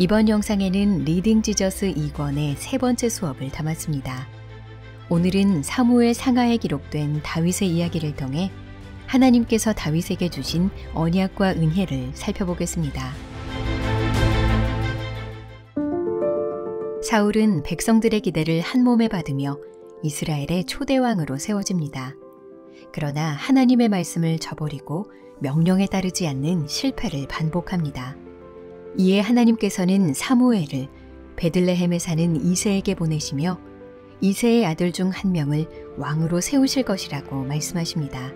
이번 영상에는 리딩 지저스 2권의 세 번째 수업을 담았습니다. 오늘은 사무엘 상하에 기록된 다윗의 이야기를 통해 하나님께서 다윗에게 주신 언약과 은혜를 살펴보겠습니다. 사울은 백성들의 기대를 한몸에 받으며 이스라엘의 초대왕으로 세워집니다. 그러나 하나님의 말씀을 저버리고 명령에 따르지 않는 실패를 반복합니다. 이에 하나님께서는 사무엘을 베들레헴에 사는 이새에게 보내시며 이새의 아들 중 한 명을 왕으로 세우실 것이라고 말씀하십니다.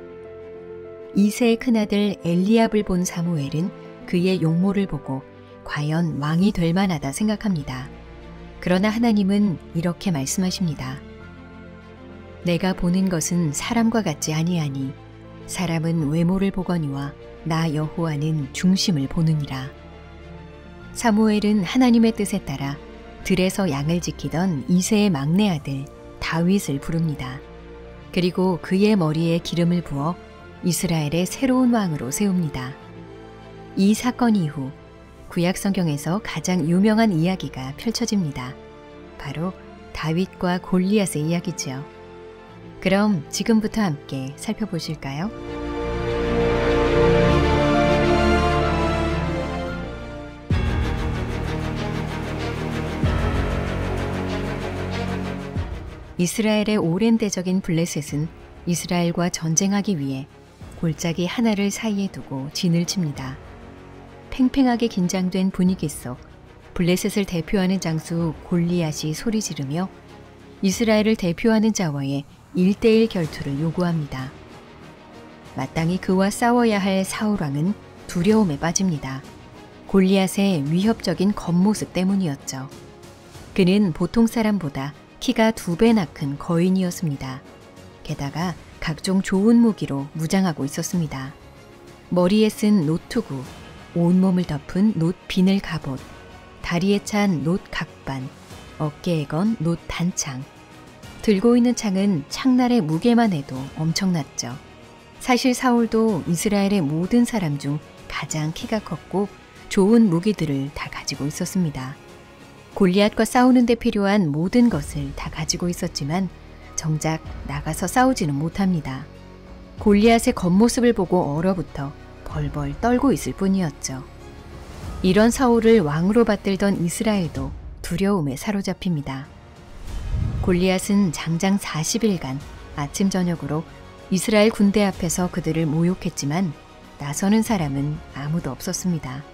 이새의 큰아들 엘리압을 본 사무엘은 그의 용모를 보고 과연 왕이 될 만하다 생각합니다. 그러나 하나님은 이렇게 말씀하십니다. 내가 보는 것은 사람과 같지 아니하니 사람은 외모를 보거니와 나 여호와는 중심을 보느니라. 사무엘은 하나님의 뜻에 따라 들에서 양을 지키던 이새의 막내 아들 다윗을 부릅니다. 그리고 그의 머리에 기름을 부어 이스라엘의 새로운 왕으로 세웁니다. 이 사건 이후 구약 성경에서 가장 유명한 이야기가 펼쳐집니다. 바로 다윗과 골리앗의 이야기죠. 그럼 지금부터 함께 살펴보실까요? 이스라엘의 오랜 대적인 블레셋은 이스라엘과 전쟁하기 위해 골짜기 하나를 사이에 두고 진을 칩니다. 팽팽하게 긴장된 분위기 속 블레셋을 대표하는 장수 골리앗이 소리 지르며 이스라엘을 대표하는 자와의 1대1 결투를 요구합니다. 마땅히 그와 싸워야 할 사울왕은 두려움에 빠집니다. 골리앗의 위협적인 겉모습 때문이었죠. 그는 보통 사람보다 키가 2배나 큰 거인이었습니다. 게다가 각종 좋은 무기로 무장하고 있었습니다. 머리에 쓴 노투구, 온몸을 덮은 놋 비늘 갑옷, 다리에 찬 놋 각반, 어깨에 건 놋 단창, 들고 있는 창은 창날의 무게만 해도 엄청났죠. 사실 사울도 이스라엘의 모든 사람 중 가장 키가 컸고 좋은 무기들을 다 가지고 있었습니다. 골리앗과 싸우는 데 필요한 모든 것을 다 가지고 있었지만 정작 나가서 싸우지는 못합니다. 골리앗의 겉모습을 보고 얼어붙어 벌벌 떨고 있을 뿐이었죠. 이런 사울을 왕으로 받들던 이스라엘도 두려움에 사로잡힙니다. 골리앗은 장장 40일간 아침 저녁으로 이스라엘 군대 앞에서 그들을 모욕했지만 나서는 사람은 아무도 없었습니다.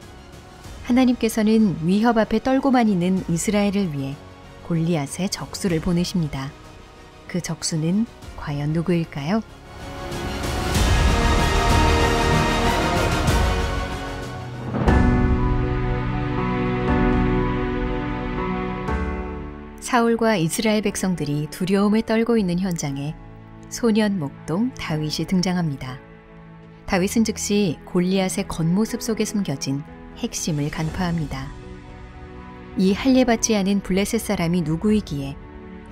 하나님께서는 위협 앞에 떨고만 있는 이스라엘을 위해 골리앗의 적수를 보내십니다. 그 적수는 과연 누구일까요? 사울과 이스라엘 백성들이 두려움에 떨고 있는 현장에 소년 목동 다윗이 등장합니다. 다윗은 즉시 골리앗의 겉모습 속에 숨겨진 핵심을 간파합니다. 이 할례받지 않은 블레셋 사람이 누구이기에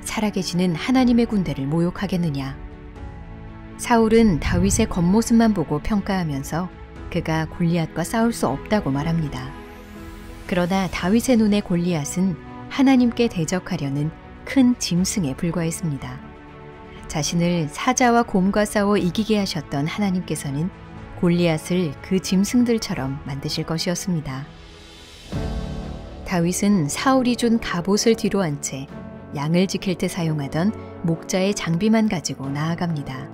살아계시는 하나님의 군대를 모욕하겠느냐. 사울은 다윗의 겉모습만 보고 평가하면서 그가 골리앗과 싸울 수 없다고 말합니다. 그러나 다윗의 눈에 골리앗은 하나님께 대적하려는 큰 짐승에 불과했습니다. 자신을 사자와 곰과 싸워 이기게 하셨던 하나님께서는 골리앗을 그 짐승들처럼 만드실 것이었습니다. 다윗은 사울이 준 갑옷을 뒤로 한 채 양을 지킬 때 사용하던 목자의 장비만 가지고 나아갑니다.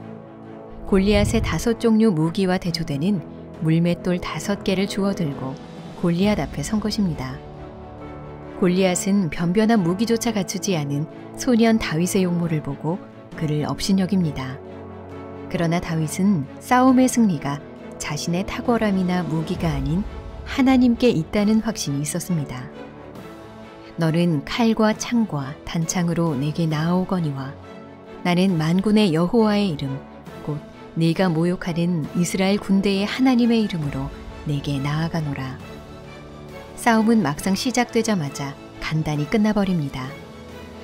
골리앗의 5종류 무기와 대조되는 물맷돌 5개를 주워들고 골리앗 앞에 선 것입니다. 골리앗은 변변한 무기조차 갖추지 않은 소년 다윗의 용모를 보고 그를 업신여깁니다. 그러나 다윗은 싸움의 승리가 자신의 탁월함이나 무기가 아닌 하나님께 있다는 확신이 있었습니다. 너는 칼과 창과 단창으로 내게 나아오거니와 나는 만군의 여호와의 이름 곧 네가 모욕하는 이스라엘 군대의 하나님의 이름으로 내게 나아가노라. 싸움은 막상 시작되자마자 간단히 끝나버립니다.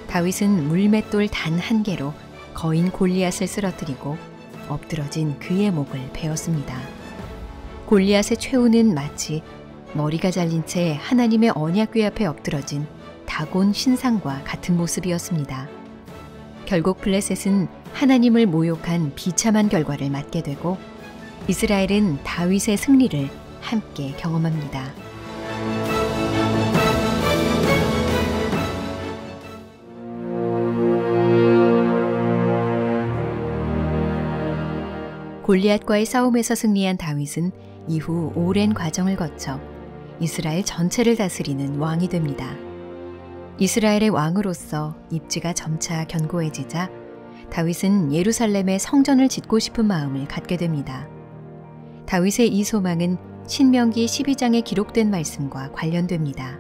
다윗은 물맷돌 단 1개로 거인 골리앗을 쓰러뜨리고 엎드러진 그의 목을 베었습니다. 골리앗의 최후는 마치 머리가 잘린 채 하나님의 언약궤 앞에 엎드러진 다곤 신상과 같은 모습이었습니다. 결국 블레셋은 하나님을 모욕한 비참한 결과를 맞게 되고 이스라엘은 다윗의 승리를 함께 경험합니다. 골리앗과의 싸움에서 승리한 다윗은 이후 오랜 과정을 거쳐 이스라엘 전체를 다스리는 왕이 됩니다. 이스라엘의 왕으로서 입지가 점차 견고해지자 다윗은 예루살렘에 성전을 짓고 싶은 마음을 갖게 됩니다. 다윗의 이 소망은 신명기 12장에 기록된 말씀과 관련됩니다.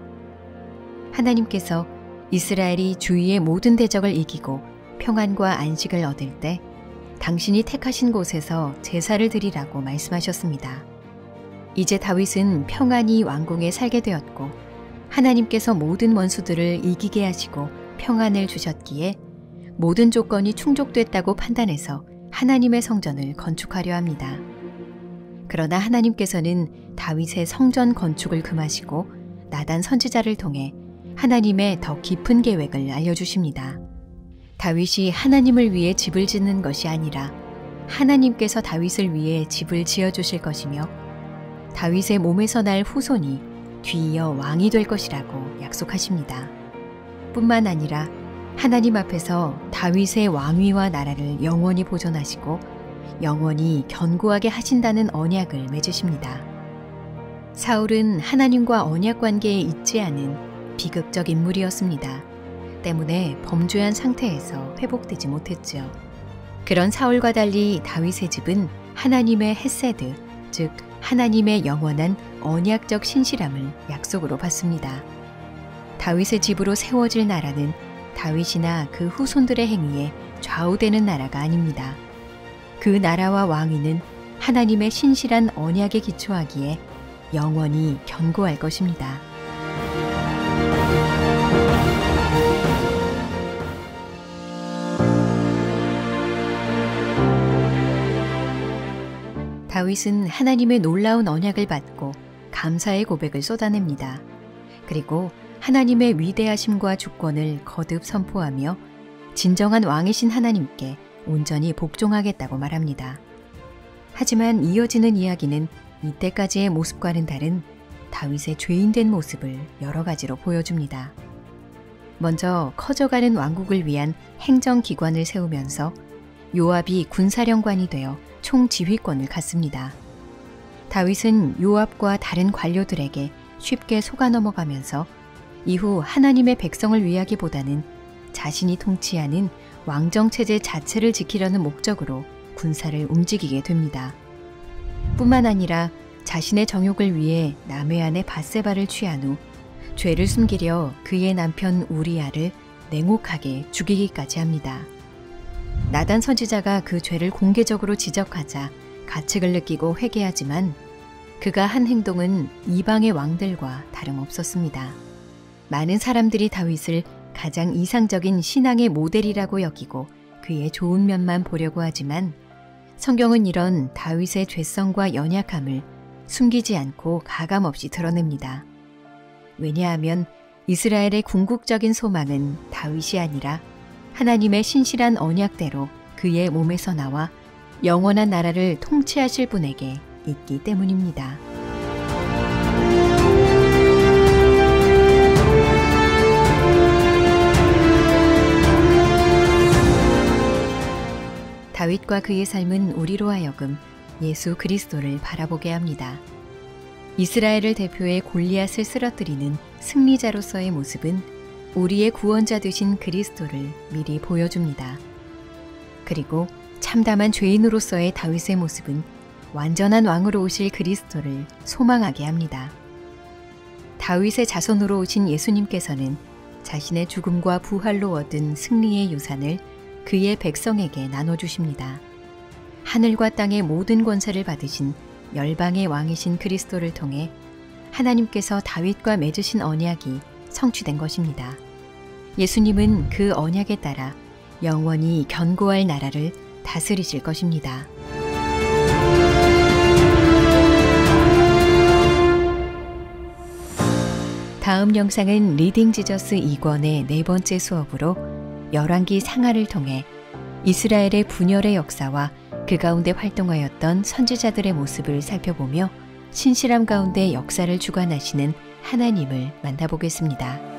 하나님께서 이스라엘이 주위의 모든 대적을 이기고 평안과 안식을 얻을 때 당신이 택하신 곳에서 제사를 드리라고 말씀하셨습니다. 이제 다윗은 평안히 왕궁에 살게 되었고 하나님께서 모든 원수들을 이기게 하시고 평안을 주셨기에 모든 조건이 충족됐다고 판단해서 하나님의 성전을 건축하려 합니다. 그러나 하나님께서는 다윗의 성전 건축을 금하시고 나단 선지자를 통해 하나님의 더 깊은 계획을 알려주십니다. 다윗이 하나님을 위해 집을 짓는 것이 아니라 하나님께서 다윗을 위해 집을 지어주실 것이며 다윗의 몸에서 날 후손이 뒤이어 왕이 될 것이라고 약속하십니다. 뿐만 아니라 하나님 앞에서 다윗의 왕위와 나라를 영원히 보존하시고 영원히 견고하게 하신다는 언약을 맺으십니다. 사울은 하나님과 언약 관계에 있지 않은 비극적 인물이었습니다. 때문에 범죄한 상태에서 회복되지 못했죠. 그런 사울과 달리 다윗의 집은 하나님의 헤세드, 즉 하나님의 영원한 언약적 신실함을 약속으로 받습니다. 다윗의 집으로 세워질 나라는 다윗이나 그 후손들의 행위에 좌우되는 나라가 아닙니다. 그 나라와 왕위는 하나님의 신실한 언약에 기초하기에 영원히 견고할 것입니다. 다윗은 하나님의 놀라운 언약을 받고 감사의 고백을 쏟아냅니다. 그리고 하나님의 위대하심과 주권을 거듭 선포하며 진정한 왕이신 하나님께 온전히 복종하겠다고 말합니다. 하지만 이어지는 이야기는 이때까지의 모습과는 다른 다윗의 죄인된 모습을 여러 가지로 보여줍니다. 먼저 커져가는 왕국을 위한 행정기관을 세우면서 요압이 군사령관이 되어 총지휘권을 갖습니다. 다윗은 요압과 다른 관료들에게 쉽게 속아 넘어가면서 이후 하나님의 백성을 위하기보다는 자신이 통치하는 왕정체제 자체를 지키려는 목적으로 군사를 움직이게 됩니다. 뿐만 아니라 자신의 정욕을 위해 남의 아내 밧세바를 취한 후 죄를 숨기려 그의 남편 우리아를 냉혹하게 죽이기까지 합니다. 나단 선지자가 그 죄를 공개적으로 지적하자 가책을 느끼고 회개하지만 그가 한 행동은 이방의 왕들과 다름없었습니다. 많은 사람들이 다윗을 가장 이상적인 신앙의 모델이라고 여기고 그의 좋은 면만 보려고 하지만 성경은 이런 다윗의 죄성과 연약함을 숨기지 않고 가감없이 드러냅니다. 왜냐하면 이스라엘의 궁극적인 소망은 다윗이 아니라 하나님의 신실한 언약대로 그의 몸에서 나와 영원한 나라를 통치하실 분에게 있기 때문입니다. 다윗과 그의 삶은 우리로 하여금 예수 그리스도를 바라보게 합니다. 이스라엘을 대표해 골리앗을 쓰러뜨리는 승리자로서의 모습은 우리의 구원자 되신 그리스도를 미리 보여줍니다. 그리고 참담한 죄인으로서의 다윗의 모습은 완전한 왕으로 오실 그리스도를 소망하게 합니다. 다윗의 자손으로 오신 예수님께서는 자신의 죽음과 부활로 얻은 승리의 유산을 그의 백성에게 나눠주십니다. 하늘과 땅의 모든 권세를 받으신 열방의 왕이신 그리스도를 통해 하나님께서 다윗과 맺으신 언약이 성취된 것입니다. 예수님은 그 언약에 따라 영원히 견고할 나라를 다스리실 것입니다. 다음 영상은 리딩 지저스 2권의 네 번째 수업으로 열왕기 상하를 통해 이스라엘의 분열의 역사와 그 가운데 활동하였던 선지자들의 모습을 살펴보며 신실함 가운데 역사를 주관하시는 하나님을 만나보겠습니다.